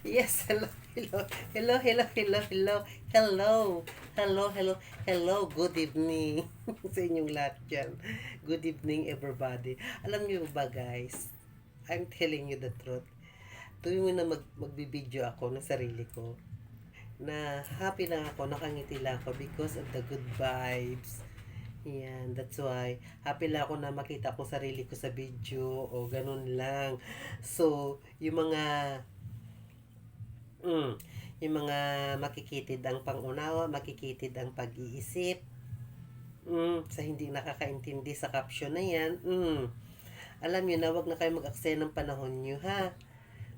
Yes, hello, hello, hello, hello, hello, hello, hello, hello, hello, hello, good evening sa inyong lahat dyan. Good evening, everybody. Alam niyo ba, guys, I'm telling you the truth. Tuwing na magbibideo ako ng sarili ko, na happy lang ako, nakangiti lang ako because of the good vibes. Yan, that's why happy lang ako na makita ko sarili ko sa video o ganun lang. So, Mm. Yung mga makikitid ang pangunawa, makikitid ang pag-iisip, sa hindi nakakaintindi sa caption na yan, alam nyo na, wag na kayo mag-aksaya ng panahon nyo, ha?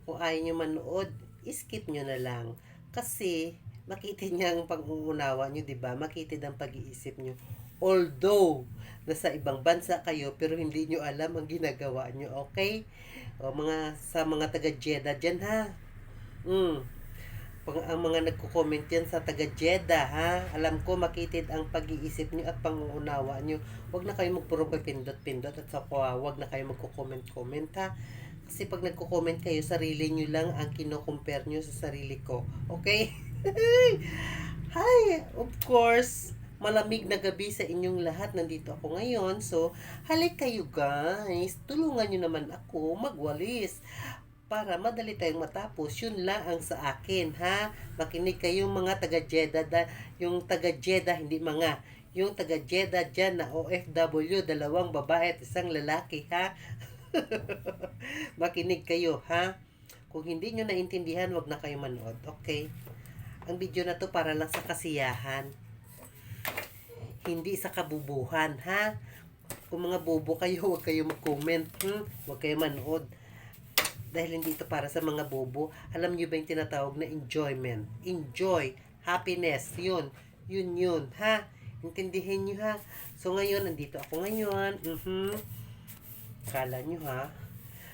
Kung ayaw nyo manood, skip nyo na lang. Kasi, makitid niya ang pangunawa nyo, di ba? Makitid ang pag-iisip nyo. Although, nasa ibang bansa kayo, pero hindi nyo alam ang ginagawa nyo, okay? O, sa mga taga-Jeddah dyan, ha? Ang mga nagko-comment yan sa taga Jeddah, ha? Alam ko makitid ang pag-iisip nyo at pangunawa nyo. Huwag na kayo magpuro pindot-pindot at sa huwag na kayo magko-comment-comment, ha? Kasi pag nagko-comment kayo, sarili nyo lang ang kino-compare nyo sa sarili ko. Okay? Hi! Of course, malamig na gabi sa inyong lahat. Nandito ako ngayon. So, halik kayo guys. Tulungan nyo naman ako magwalis para madali tayong matapos. Yun lang ang sa akin, ha? Makinig kayong mga taga-Jeddah, yung taga-Jeddah, hindi mga, yung taga-Jeddah dyan na OFW, dalawang babae at isang lalaki, ha? Makinig kayo, ha? Kung hindi nyo naintindihan, wag na kayo manood, okay? Ang video na to para lang sa kasiyahan, hindi sa kabubuhan, ha? Kung mga bobo kayo, wag kayo mag-comment, wag kayo manood. Dahil hindi ito para sa mga bobo. Alam nyo ba yung tinatawag na enjoyment? Enjoy. Happiness. Yun. Ha? Intindihin nyo, ha? So, ngayon, nandito ako ngayon. Kala nyo, ha?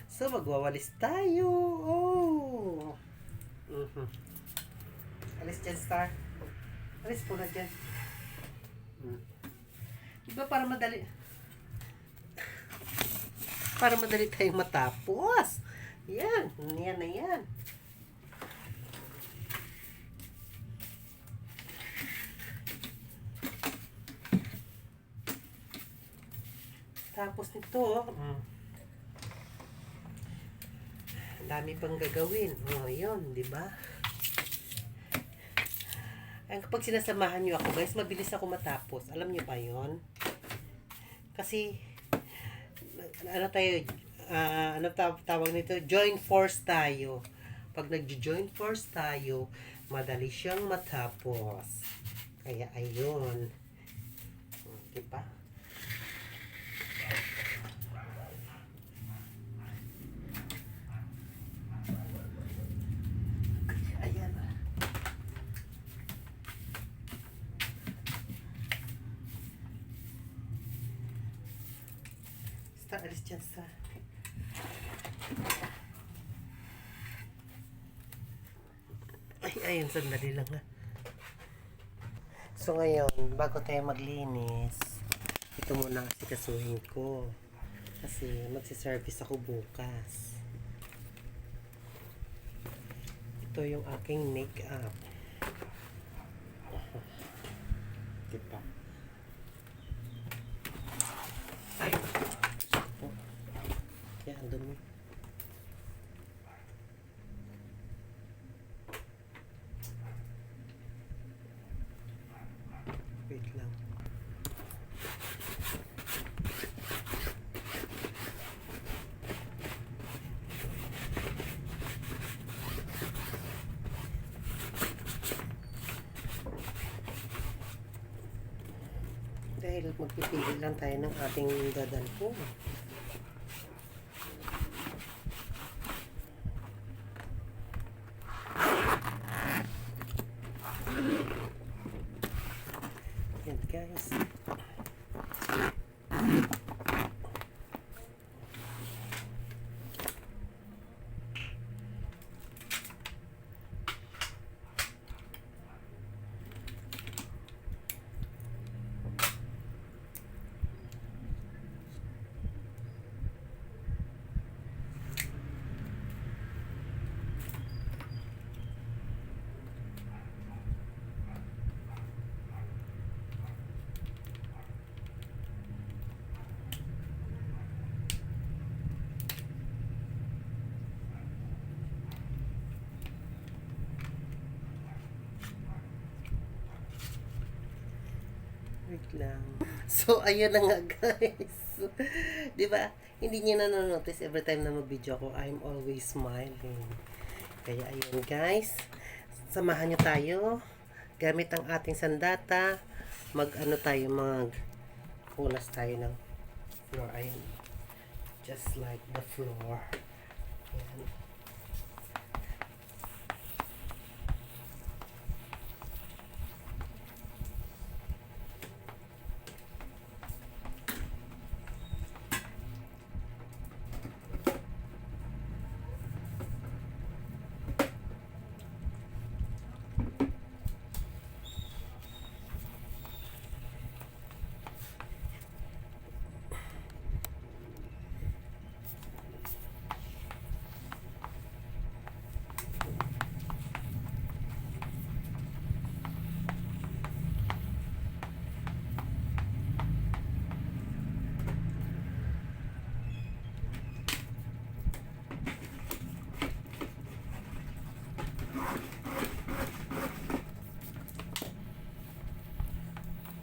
So, magwawalis tayo. Oh. Alis dyan, Star. Alis po na dyan. Diba para madali? Para madali tayong matapos. Yan na yan. Tapos nito, dami pang gagawin. Yun, di ba? Kapag sinasamahan nyo ako, guys, mabilis ako matapos. Alam nyo ba yun? Kasi, ano tayo, ano tawag nito? Join force tayo. Pag nag-join force tayo, madali siyang matapos. Kaya, ayun. Diba? Ayan. Alis dyan sa... Ayun, sandali lang, ha. So, ngayon, bago tayo maglinis, ito muna kasi kasuhin ko. Kasi, magsiservice ako bukas. Ito yung aking makeup. Diba? Ay! Kaya, dumi. Wait lang. Dahil magpipili lang tayo ng ating dadalhin. Yan guys. lang. So, ayun na nga guys. Di ba? Hindi niyo na-notice every time na mag-video ko, I'm always smiling. Kaya ayun guys. Samahan nyo tayo. Gamit ang ating sandata. Mag-ano tayo, mag-punas tayo ng floor. Ayun. Just like the floor. Ayan.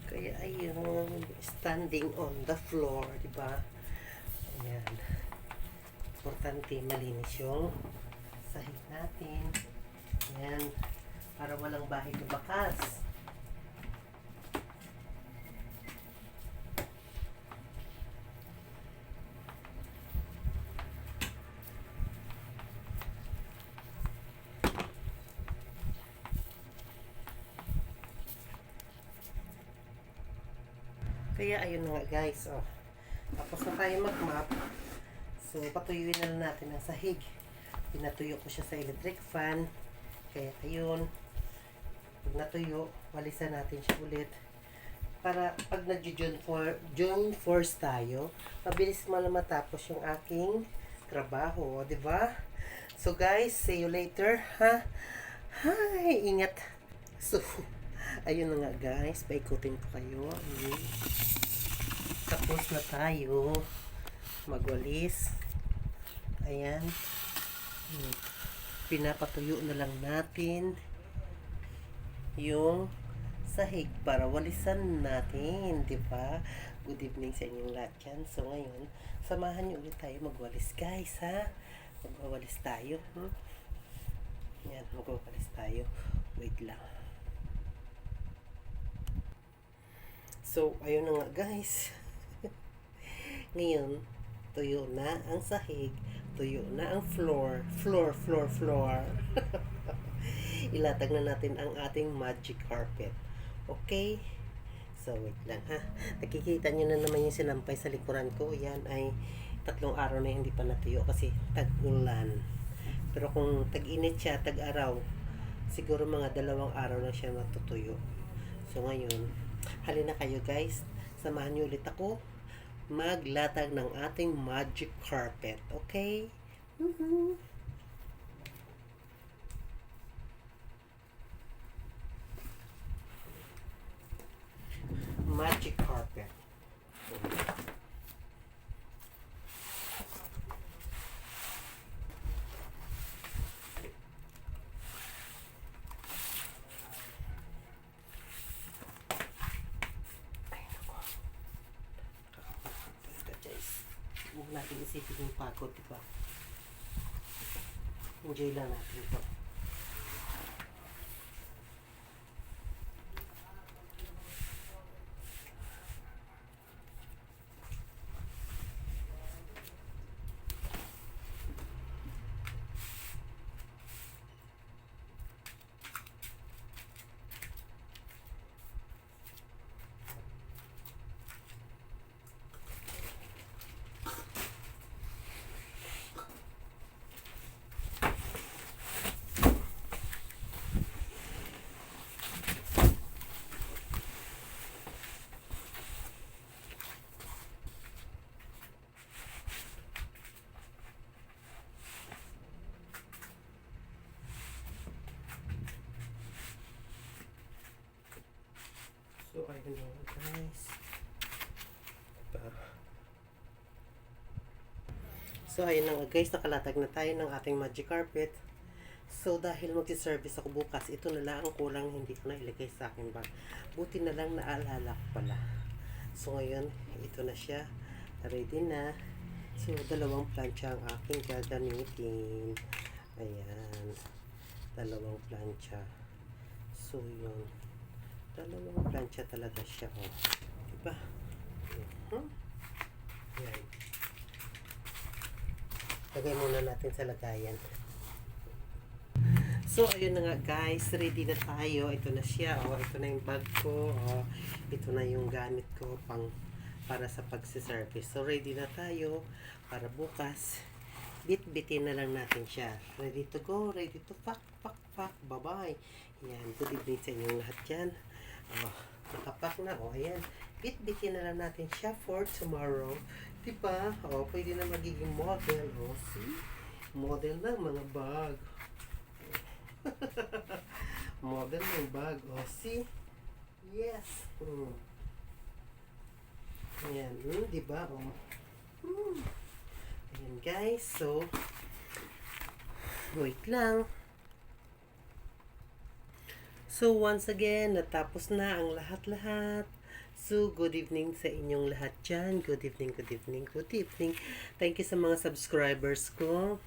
Kaya ayun, standing on the floor, di ba? Ayan. Importante malinis yung sahig natin. Ayan. Para walang bahay na bakas. Kaya ayun na nga guys, oh. Tapos na tayo mag-map. So, patuyuin na lang natin ang sahig. Pinatuyo ko siya sa electric fan. Kaya ayun. Pag natuyo, walisan natin siya ulit. Para pag nag-join force tayo, mabilis mo na matapos yung aking trabaho, di ba? So guys, see you later, ha? Hi, ingat. So, ayun na nga guys, paikutin ko kayo. Tapos na tayo magwalis. Ayan. Pinapatuyo na lang natin yung sahig para walisan natin, di ba? Good evening sa inyong lahat yan. So ngayon, samahan niyo ulit tayo magwalis guys, ha? Magwawalis tayo. Yan, magwawalis tayo. Wait lang. So, ayun na nga guys. Ngayon, tuyo na ang sahig, tuyo na ang floor. Ilatag na natin ang ating magic carpet. Okay? So, wait lang ha. Nakikita nyo na naman yung sinampay sa likuran ko. Yan ay 3 araw na hindi pa natuyo kasi tag-ulan. Pero kung tag-init siya, tag-araw, siguro mga 2 araw na siya matutuyo. So, ngayon, halina kayo guys. Samahan nyo ulit ako maglatag ng ating magic carpet. Okay? Magic carpet. Huwag natin isipin yung pagod, diba? Enjoy lang natin ito. So, ayun na guys. So, ayun na guys. Nakalatag na tayo ng ating magic carpet. So, dahil magsi-service ako bukas, ito na lang ang kulang hindi ko na ilagay sa akin bag. Buti na lang naalala ko pala. So, ngayon, ito na siya. Ready na. So, dalawang plancha ang aking gagamitin. Ayan. Dalawang plancha. So, yun. Dalawang plancha talaga siya, oh. Diba? Ayan. Lagay muna natin sa lagayan. So, ayun na nga guys, ready na tayo. Ito na siya, oh. Ito na yung bag ko, oh. Ito na yung gamit ko para sa pagsiservice. So, ready na tayo para bukas. Bit-bitin na lang natin siya. Ready to go, ready to pack. Bye-bye. Yan, good evening sa inyong lahat dyan. Oh, nakapack na, oh, ayan. Bit-bitin na lang natin siya for tomorrow. Diba? Oh, pwede na magiging model. Oh, see? Model na mga bag. Model ng bag. Oh, see? Yes. Ayan. Diba? Oh. Ayan, guys. So, wait lang. So, once again, natapos na ang lahat-lahat. So, good evening sa inyong lahat dyan. Good evening, good evening, good evening. Thank you sa mga subscribers ko.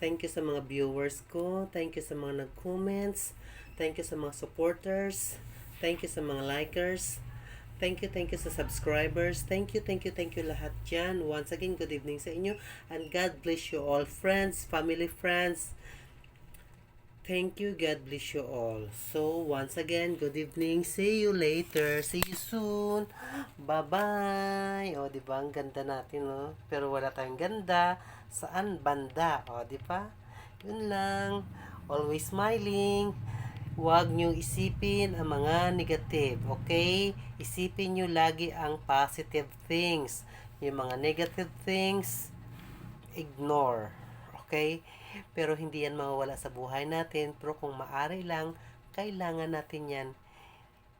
Thank you sa mga viewers ko. Thank you sa mga nag-comments. Thank you sa mga supporters. Thank you sa mga likers. Thank you sa subscribers. Thank you lahat dyan. Once again, good evening sa inyo. And God bless you all, friends, family, friends. Thank you. God bless you all. So, once again, good evening. See you later. See you soon. Bye-bye. O, diba? Ang ganda natin, no? Pero wala tayong ganda. Saan banda? O, diba? Yun lang. Always smiling. Huwag nyo isipin ang mga negative. Okay? Isipin nyo lagi ang positive things. Yung mga negative things, ignore. Okay? Pero hindi yan mawawala sa buhay natin. Pero kung maari lang, kailangan natin yan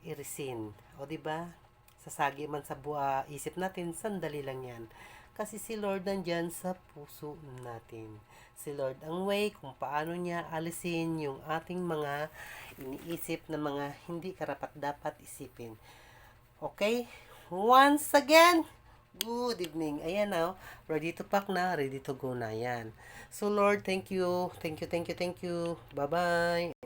irisin. O diba? Sasagi man sa isip natin, sandali lang yan. Kasi si Lord nandyan sa puso natin. Si Lord ang way kung paano niya alisin yung ating mga iniisip na mga hindi karapat-dapat isipin. Okay? Once again, good evening. Ayan na, ready to pack na, ready to go na yan. So Lord, thank you. Bye-bye.